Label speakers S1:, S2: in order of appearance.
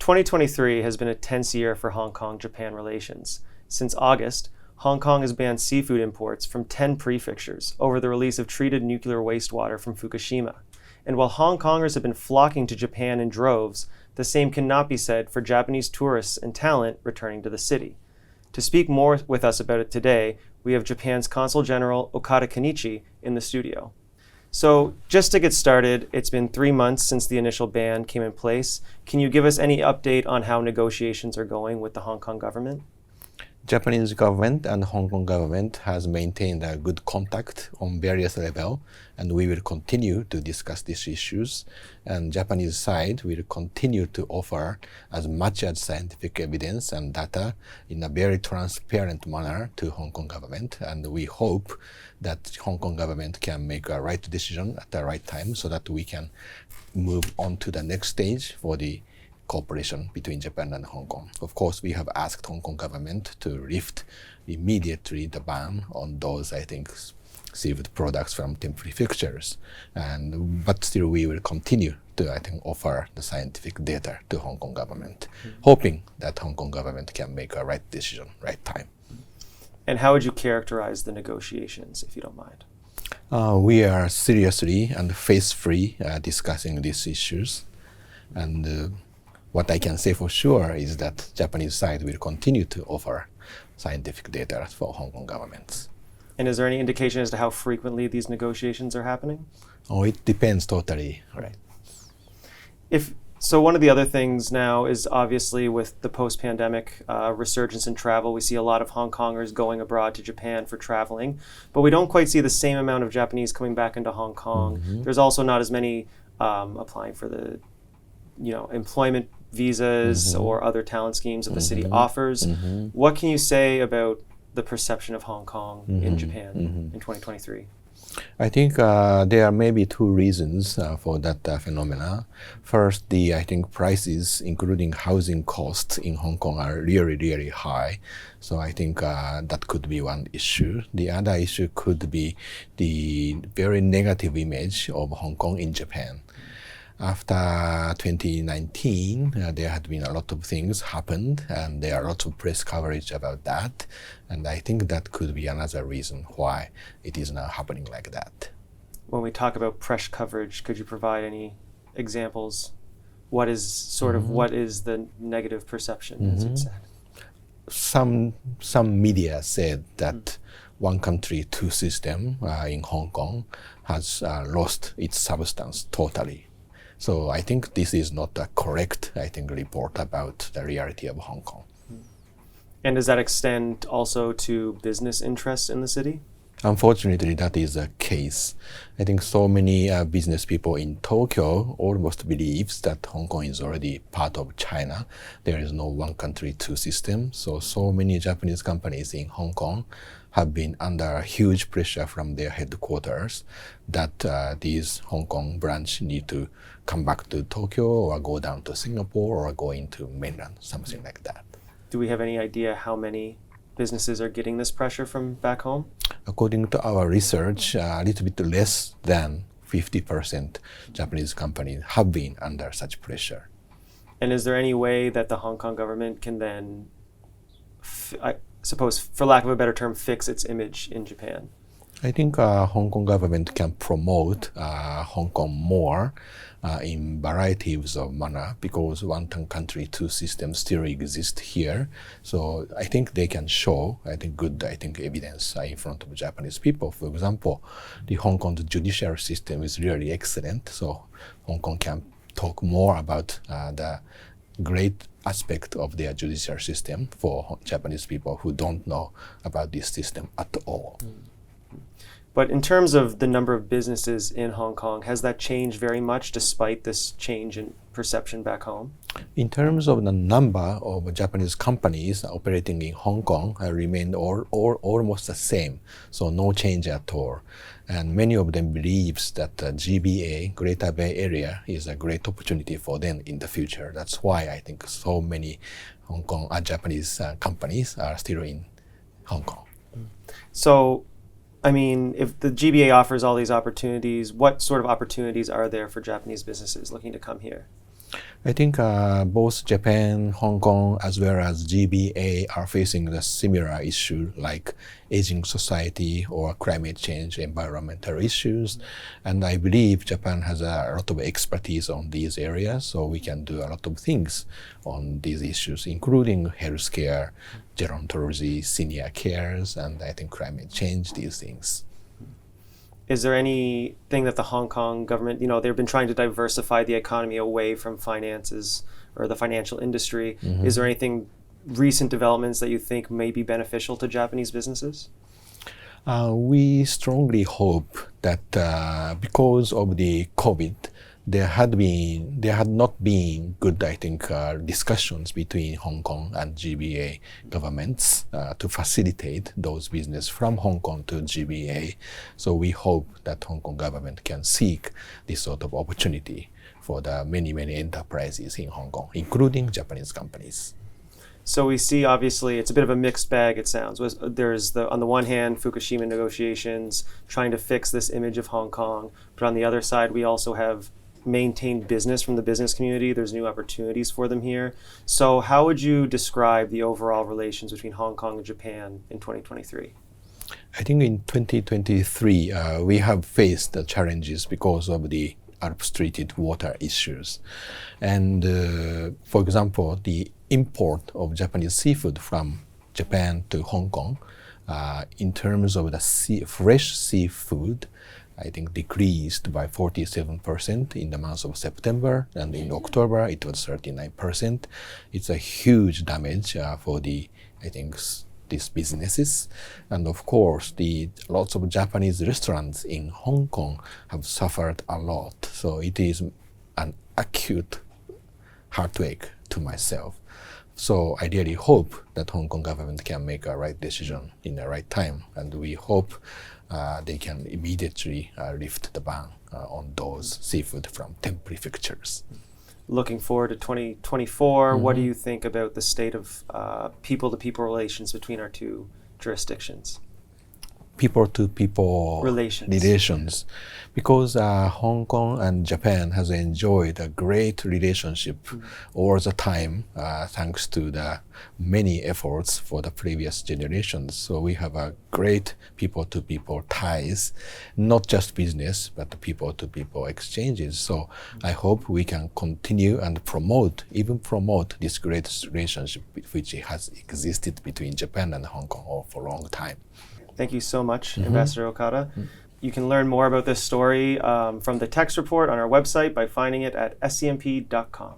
S1: 2023 has been a tense year for Hong Kong-Japan relations. Since August, Hong Kong has banned seafood imports from 10 prefectures over the release of treated nuclear wastewater from Fukushima. And while Hong Kongers have been flocking to Japan in droves, the same cannot be said for Japanese tourists and talent returning to the city. To speak more with us about it today, we have Japan's consul-general Okada Kenichi in the studio. So just to get started, it's been 3 months since the initial ban came in place. Can you give us any update on how negotiations are going with the Hong Kong government?
S2: Japanese government and Hong Kong government has maintained a good contact on various levels, and we will continue to discuss these issues. And Japanese side will continue to offer as much as scientific evidence and data in a very transparent manner to Hong Kong government. And we hope that Hong Kong government can make a right decision at the right time so that we can move on to the next stage for the cooperation between Japan and Hong Kong. Of course, we have asked Hong Kong government to lift immediately the ban on those, seafood products from 10 prefectures. But still, we will continue to, offer the scientific data to Hong Kong government, hoping that Hong Kong government can make a right decision, right time.
S1: And how would you characterize the negotiations, if you don't mind?
S2: We are seriously and face-free discussing these issues. And what I can say for sure is that Japanese side will continue to offer scientific data for Hong Kong governments.
S1: And is there any indication as to how frequently these negotiations are happening?
S2: Oh, it depends totally.
S1: Right. So one of the other things now is obviously with the post-pandemic resurgence in travel, we see a lot of Hong Kongers going abroad to Japan for traveling, but we don't quite see the same amount of Japanese coming back into Hong Kong. Mm-hmm. There's also not as many applying for the employment visas or other talent schemes that the city offers. What can you say about the perception of Hong Kong in Japan in 2023?
S2: I think there are maybe two reasons for that phenomena. First, prices, including housing costs in Hong Kong, are really, really high. So I think that could be one issue. The other issue could be the very negative image of Hong Kong in Japan. After 2019, there had been a lot of things happened, and there are lots of press coverage about that. And I think that could be another reason why it is now happening like that.
S1: When we talk about press coverage, could you provide any examples? What is what is the negative perception, as you said?
S2: Some media said that one country, two system in Hong Kong has lost its substance totally. So I think this is not a correct, report about the reality of Hong Kong.
S1: And does that extend also to business interests in the city?
S2: Unfortunately, that is the case. I think so many business people in Tokyo almost believes that Hong Kong is already part of China. There is no one country, two system. So many Japanese companies in Hong Kong have been under huge pressure from their headquarters that these Hong Kong branch need to come back to Tokyo or go down to Singapore or go into mainland, something like that.
S1: Do we have any idea how many businesses are getting this pressure from back home?
S2: According to our research, a little bit less than 50% Japanese companies have been under such pressure.
S1: And is there any way that the Hong Kong government can then, I suppose, for lack of a better term, fix its image in Japan?
S2: I think Hong Kong government can promote Hong Kong more in varieties of manner because one country, two systems still exist here. So I think they can show, good evidence in front of Japanese people. For example, the Hong Kong judicial system is really excellent. So Hong Kong can talk more about the great aspect of their judicial system for Japanese people who don't know about this system at all.
S1: But in terms of the number of businesses in Hong Kong, has that changed very much despite this change in perception back home?
S2: In terms of the number of Japanese companies operating in Hong Kong, remained almost the same, so no change at all. And many of them believes that GBA, Greater Bay Area, is a great opportunity for them in the future. That's why I think so many Hong Kong Japanese companies are still in Hong Kong.
S1: So, I mean, if the GBA offers all these opportunities, what sort of opportunities are there for Japanese businesses looking to come here?
S2: I think both Japan, Hong Kong, as well as GBA are facing the similar issue like aging society or climate change, environmental issues. And I believe Japan has a lot of expertise on these areas, so we can do a lot of things on these issues, including healthcare, gerontology, senior cares, and I think climate change, these things.
S1: Is there anything that the Hong Kong government, they've been trying to diversify the economy away from finances or the financial industry.
S2: Mm-hmm.
S1: Is there anything, recent developments that you think may be beneficial to Japanese businesses?
S2: We strongly hope that because of the COVID, there had not been good, I think, discussions between Hong Kong and GBA governments to facilitate those business from Hong Kong to GBA. So we hope that Hong Kong government can seek this sort of opportunity for the many enterprises in Hong Kong, including Japanese companies.
S1: So we see, obviously, it's a bit of a mixed bag, it sounds. There's, on the one hand, Fukushima negotiations, trying to fix this image of Hong Kong. But on the other side, we also have maintained business from the business community. There's new opportunities for them here. So how would you describe the overall relations between Hong Kong and Japan in 2023?
S2: I think in 2023, we have faced the challenges because of the Alps-treated water issues. And for example, the import of Japanese seafood from Japan to Hong Kong, in terms of the fresh seafood, I think decreased by 47% in the month of September, and in October it was 39%. It's a huge damage for these businesses. And of course, lots of Japanese restaurants in Hong Kong have suffered a lot. So it is an acute heartache to myself. So I really hope that Hong Kong government can make a right decision in the right time, and we hope they can immediately lift the ban on those seafood from 10 prefectures.
S1: Looking forward to 2024, what do you think about the state of people-to-people relations between our two jurisdictions?
S2: People-to-people
S1: relations.
S2: Because Hong Kong and Japan has enjoyed a great relationship all the time, thanks to the many efforts for the previous generations. So we have a great people-to-people ties, not just business, but people-to-people exchanges. So I hope we can continue and promote this great relationship which has existed between Japan and Hong Kong for a long time.
S1: Thank you so much, Ambassador Okada. You can learn more about this story from the text report on our website by finding it at scmp.com.